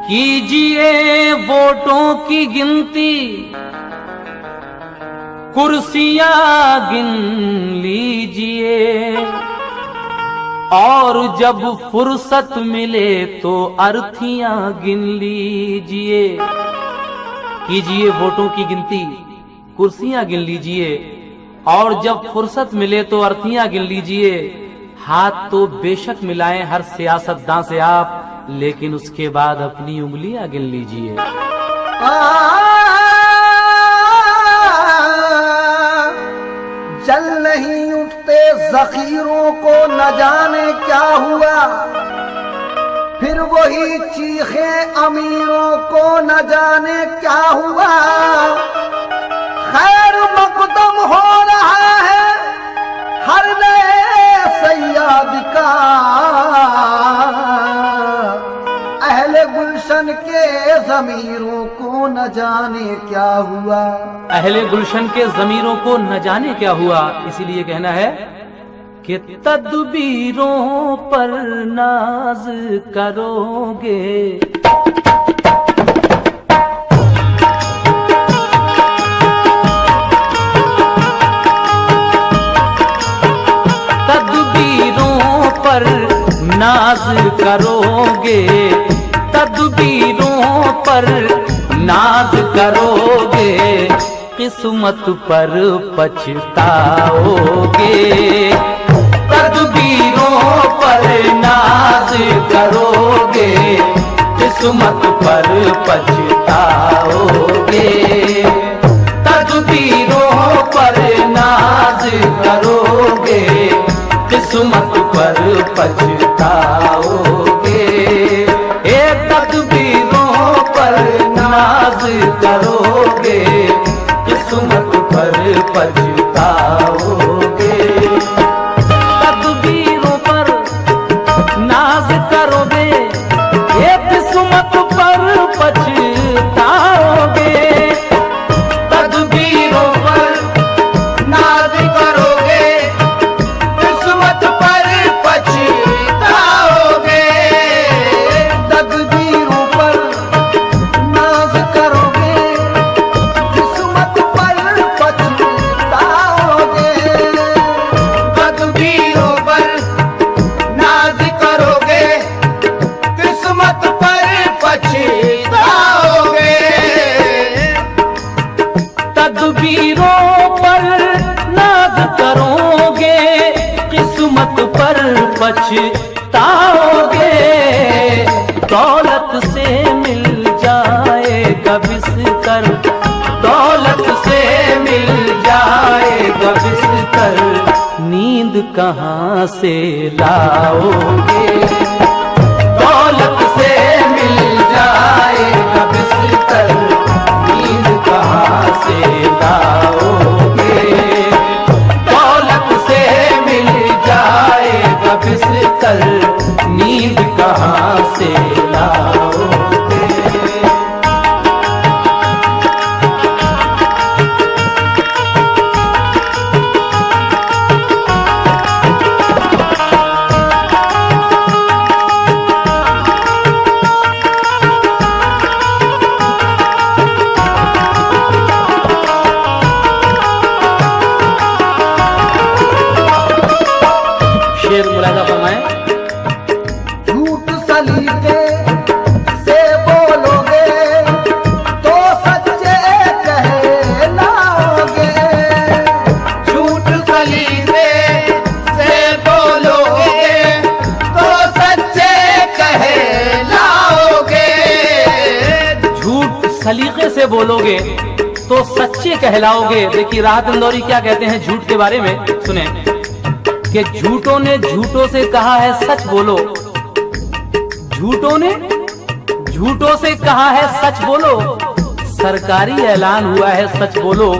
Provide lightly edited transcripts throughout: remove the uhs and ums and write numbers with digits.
कीजिए वोटों की गिनती, कुर्सियां गिन लीजिए, और जब फुर्सत मिले तो अर्थियां गिन लीजिए। कीजिए वोटों की गिनती, कुर्सियां गिन लीजिए, और जब फुर्सत मिले तो अर्थियां गिन लीजिए। हाथ तो बेशक मिलाएं हर सियासतदां से आप, लेकिन उसके बाद अपनी उंगलियां गिन लीजिए। जल नहीं उठते ज़ख़ीरों को न जाने क्या हुआ, फिर वही चीखे अमीरों को न जाने क्या हुआ। खैर मक़दम हो रहा है हर नए सैयद का, अहले गुलशन के ज़मीरों को न जाने क्या हुआ। अहले गुलशन के ज़मीरों को न जाने क्या हुआ। इसीलिए कहना है कि तदबीरों पर नाज करोगे, तदबीरों पर नाज करोगे, तदबीरों पर नाज करोगे, किस्मत पर पछताओगे। तदबीरों पर नाज करोगे, किस्मत पर पछताओगे। तदबीरों पर नाज करोगे, किस्मत पर पछताओगे। तदबीरों पर नाज करोगे, किस्मत पर पछताओगे। तदबीरों पर नाज करोगे, किस्मत पर पछताओगे। तदबीरों पर नाज करोगे, किस्मत पर पछताओगे। तदबीरों पर नाज करोगे, किस्मत पर पछताओगे। तदबीरों पर नाज करोगे, किस्मत पर पछताओगे। तदबीरों पर नाज करोगे, किस्मत पर पछताओगे। दौलत से मिल जाएगा बिस्तर, दौलत से मिल जाएगा बिस्तर, नींद कहाँ से लाओगे। दौलत से मिल जाएगा बिस्तर, नींद कहाँ से लाओगे। दौलत से मिल जाएगा बिस्तर, नींद कहाँ से लाओगे। शेर मुलाजा फरमाएं। झूठ सलीके से बोलोगे तो सच्चे कहलाओगे। झूठ सलीके से बोलोगे तो सच्चे कहलाओगे। झूठ सलीके से बोलोगे तो सच्चे कहलाओगे। देखिए राहत इंदौरी क्या कहते हैं झूठ के बारे में, सुने कि झूठों ने झूठों से कहा है सच बोलो, झूठों ने झूठों से कहा है सच बोलो। सरकारी ऐलान हुआ है सच बोलो।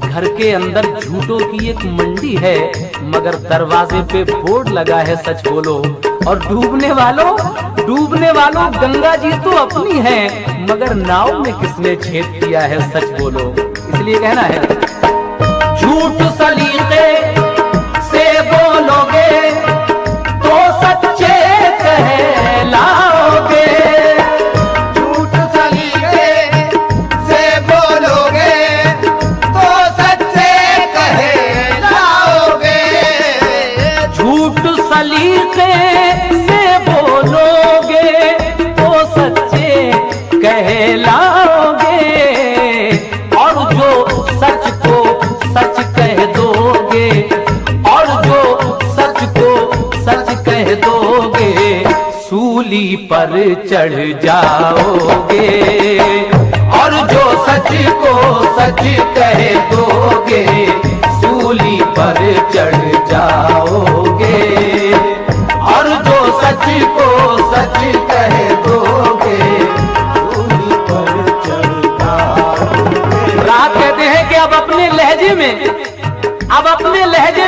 घर के अंदर झूठों की एक मंडी है, मगर दरवाजे पे बोर्ड लगा है सच बोलो। और डूबने वालों गंगा जी तो अपनी है, मगर नाव में किसने छेद किया है सच बोलो। इसलिए कहना है झूठ सलीके से बोलोगे तो सच्चे कहलाओगे। झूठ सलीके से बोलोगे तो सच्चे कहलाओगे। झूठ सलीके से बोलोगे तो सच्चे कहलाओगे। और जो सच को सच कह दोगे, और जो सच को सच कह दोगे, सूली पर चढ़ जाओगे। और जो सच को सच कह दोगे, सूली पर चढ़ जाओगे। और जो सच को सच कह दोगे, सूली पर चढ़ जाओगे। रात कहते हैं कि अब अपने लहजे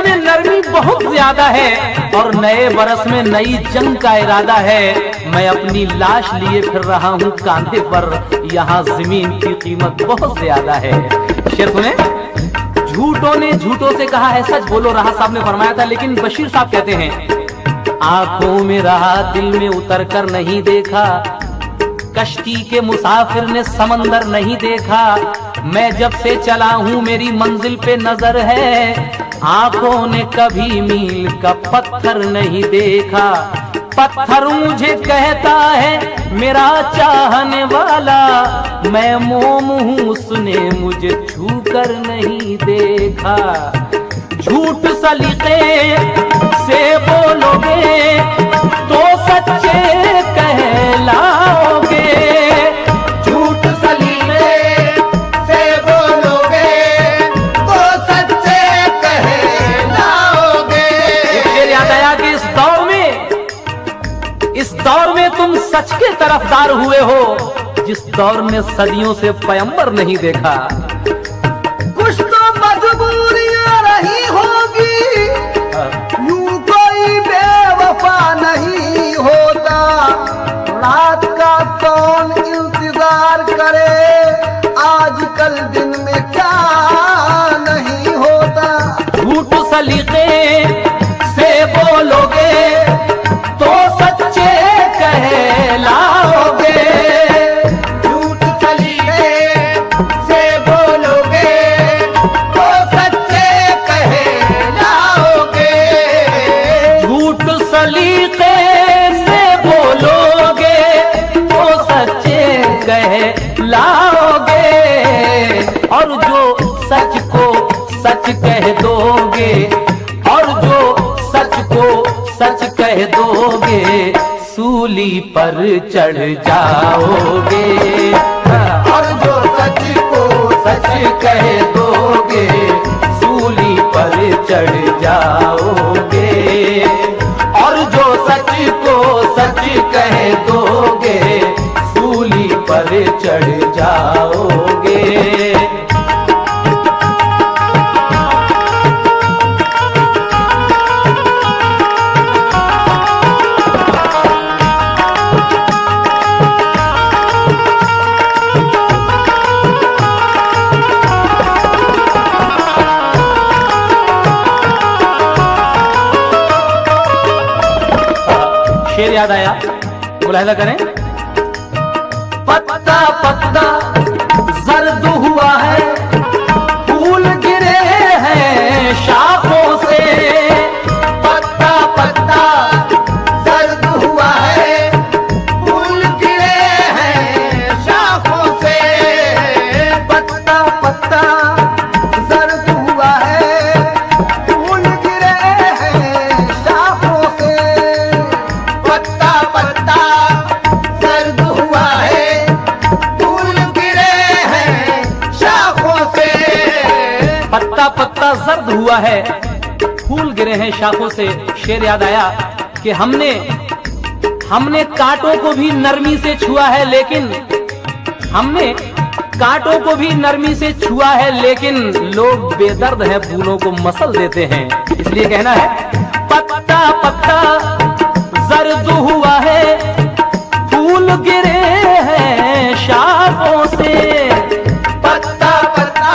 में नरमी बहुत ज्यादा है और नए बरस में नई जंग का इरादा है। मैं अपनी लाश लिए फिर रहा हूं कांधे पर, यहाँ जमीन की कीमत बहुत ज्यादा है। शेर सुने, झूठों ने झूठों से कहा है सच बोलो, राहत साहब ने फरमाया था, लेकिन बशीर साहब कहते हैं आंखों में रहा दिल में उतर कर नहीं देखा, कश्ती के मुसाफिर ने समंदर नहीं देखा। मैं जब से चला हूं मेरी मंजिल पे नजर है, आंखों ने कभी मील का पत्थर नहीं देखा। पत्थर मुझे कहता है मेरा चाहने वाला, मैं मोम हूं उसने मुझे छू कर नहीं देखा। झूठ सलीके से बोलोगे तो सच्चे कहलाओगे। झूठ सलीके से बोलोगे तो सच्चे कहलाओगे। एक शेर याद आया कि इस दौर में तुम सच के तरफदार हुए हो, जिस दौर में सदियों से पैगंबर नहीं देखा। कुछ तो मजबूरियां रही होगी, यूं कोई बेवफा नहीं होता। रात का कौन इंतजार करे, आजकल दिन में क्या नहीं होता। झूठ सलीके से बोलोगे तो सच्चे कहलाओगे। झूठ सलीके से बोलोगे तो सच्चे कहलाओगे। झूठ सलीके से बोलोगे तो सच्चे कहलाओगे। और जो सच को सच कह दोगे, और जो सच को सच कह दोगे, सूली पर चढ़ जाओगे। और जो सच को सच कह दोगे, सूली पर चढ़ जाओगे। और जो सच को सच कह दोगे, सूली पर चढ़ जाओगे। शेर याद आया, मुलाहिजा करें। पत्ता पत्ता जर्द हुआ है, फूल गिरे हैं शाखों से। पत्ता पत्ता जर्द हुआ है, फूल गिरे हैं शाखों से। पत्ता पत्ता जर्द हुआ है, फूल गिरे हैं शाखों से। पत्ता पत्ता जर्द हुआ है, फूल गिरे हैं शाखों से। पत्ता पत्ता जर्द हुआ है, फूल गिरे हैं शाखों से। शेर याद आया कि हमने कांटों को भी नरमी से छुआ है, लेकिन हमने कांटों को भी नरमी से छुआ है, लेकिन लोग बेदर्द हैं, फूलों को मसल देते हैं। इसलिए कहना है पत्ता पत्ता जर्द हुआ है, फूल गिरे हैं शाखों से। पत्ता पत्ता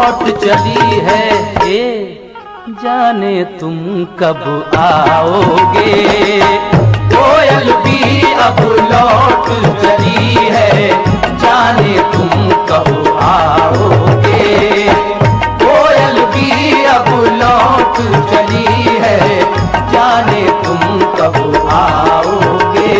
लौट चली है, ए जाने तुम कब आओगे। कोयल भी अब लौट चली है, जाने तुम कब आओगे। कोयल भी अब लौट चली है, जाने तुम कब आओगे।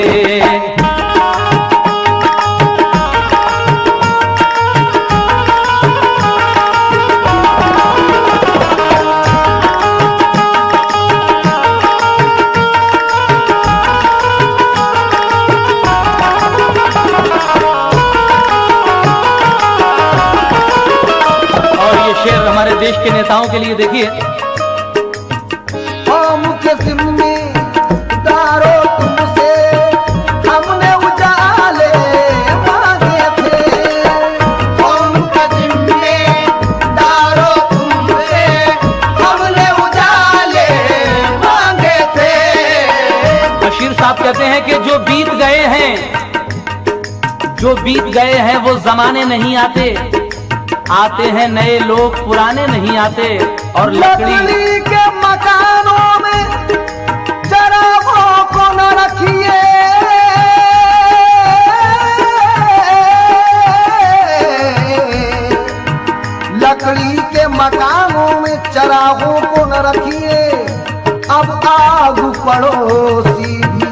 हमारे देश के नेताओं के लिए देखिए, कौम के जिम्मेदारो तुमसे हमने उजाले मांगे थे। कौम के जिम्मेदारो तुमसे हमने उजाले मांगे थे। बशीर साहब कहते हैं कि जो बीत गए हैं, जो बीत गए हैं वो जमाने नहीं आते, आते हैं नए लोग, पुराने नहीं आते। और लकड़ी के मकानों में चरागों को न रखिए, लकड़ी के मकानों में चरागों को न रखिए। अब आग पड़ोसी भी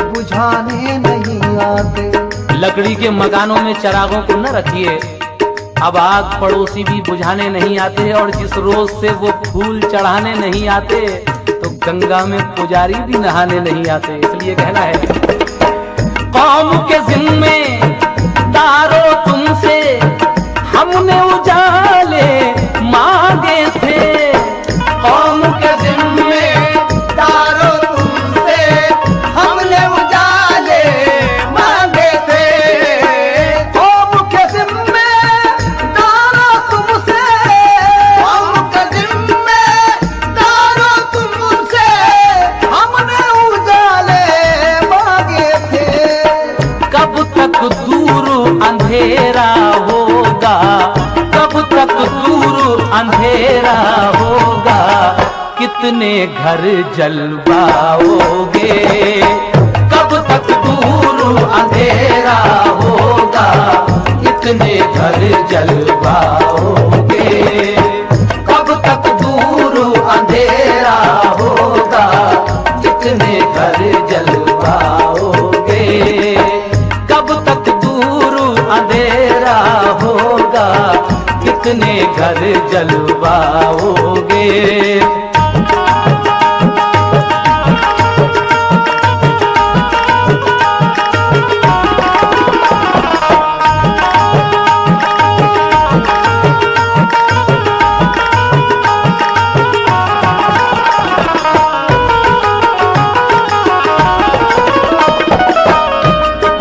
बुझाने नहीं आते। लकड़ी के मकानों में चरागों को न रखिए, अब आग पड़ोसी भी बुझाने नहीं आते। और जिस रोज से वो फूल चढ़ाने नहीं आते, तो गंगा में पुजारी भी नहाने नहीं आते। इसलिए कहना है, कौम के जिम्मेदारों तुमसे हमने उजाले मांगे थे। कौम के जिम्मेदारों तुमसे हमने उजाले मांगे थे। कौम के अंधेरा होगा, कब तक दूर अंधेरा होगा, कितने घर जलवाओगे। कब तक दूर अंधेरा होगा, कितने घर जलवाओगे। कब तक दूर अंधेरा होगा, कितने घर जलवाओगे। कब तक अंधेरा होगा, कितने घर जलवाओगे।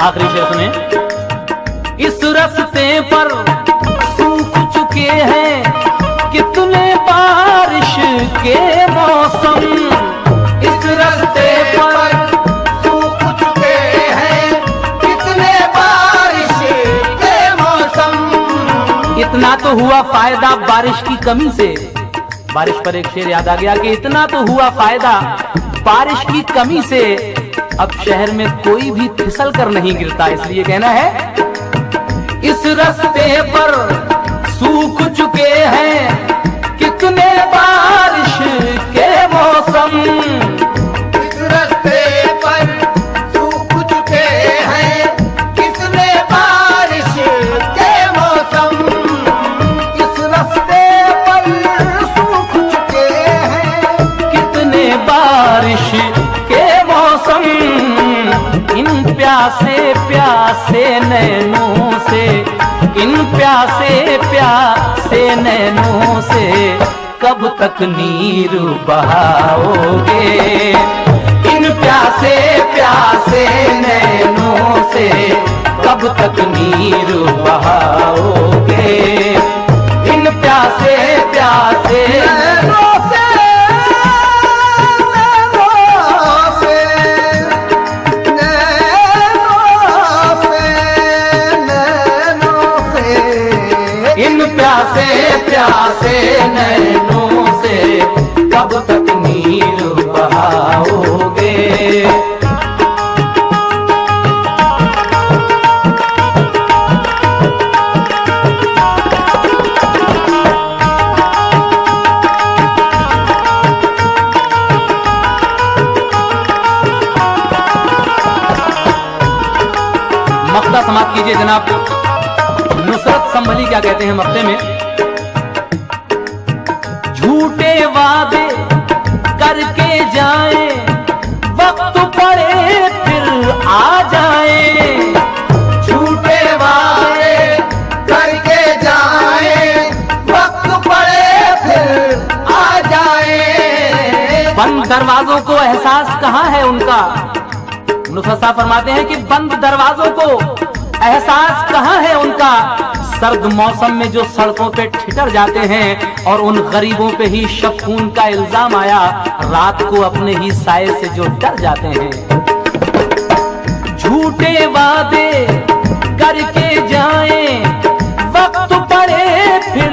आखिरी शेर सुने, इस रस्ते पर सूख चुके हैं कितने बारिश के मौसम। इस रस्ते पर सूख चुके हैं कितने बारिश के मौसम। इतना तो हुआ फायदा बारिश की कमी से। बारिश पर एक शेर याद आ गया कि इतना तो हुआ फायदा बारिश की कमी से, अब शहर में कोई भी फिसल कर नहीं गिरता। इसलिए कहना है, इस रास्ते पर सूख चुके हैं कितने बारिश के मौसम। इस रास्ते पर सूख चुके हैं कितने बारिश के मौसम। इस रास्ते पर सूख चुके हैं कितने बारिश के मौसम। इन प्यासे प्यासे नैनों से, इन प्यासे प्यासे नैनों से कब तक नीर बहाओगे। इन प्यासे प्यासे नैनों से कब तक नीर बहाओगे। इन प्यासे प्यासे नैनों से इन प्यासे प्यासे नैनों से कब तक नीर बहाओगे। मक्ता समाप्त कीजिए जनाब। नुसरत संभली क्या कहते हैं मक्ते में? झूठे वादे करके जाए, वक्त पड़े फिर आ जाए। झूठे वादे करके जाए, वक्त पड़े फिर आ जाए। बंद दरवाजों को एहसास कहाँ है उनका? नुसरत साहब फरमाते हैं कि बंद दरवाजों को एहसास कहाँ है उनका। सर्द मौसम में जो सड़कों पे ठिठर जाते हैं और उन गरीबों पे ही शफून का इल्जाम आया, रात को अपने ही साए से जो डर जाते हैं। झूठे वादे करके जाएं, वक्त पड़े फिर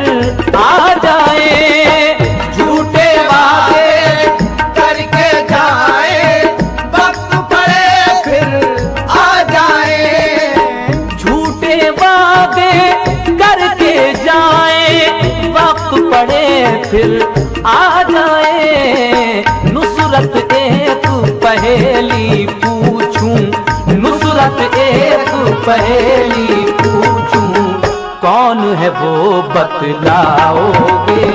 आ जाए। झूठे वादे करके जाए, वक्त पड़े फिर आ जाए। झूठे वादे करके जाए, वक्त पड़े फिर आ जाए। नुसरत एक पहेली पूछूं, नुसरत एक पहेली पूछूं, कौन है वो बतलाओगे।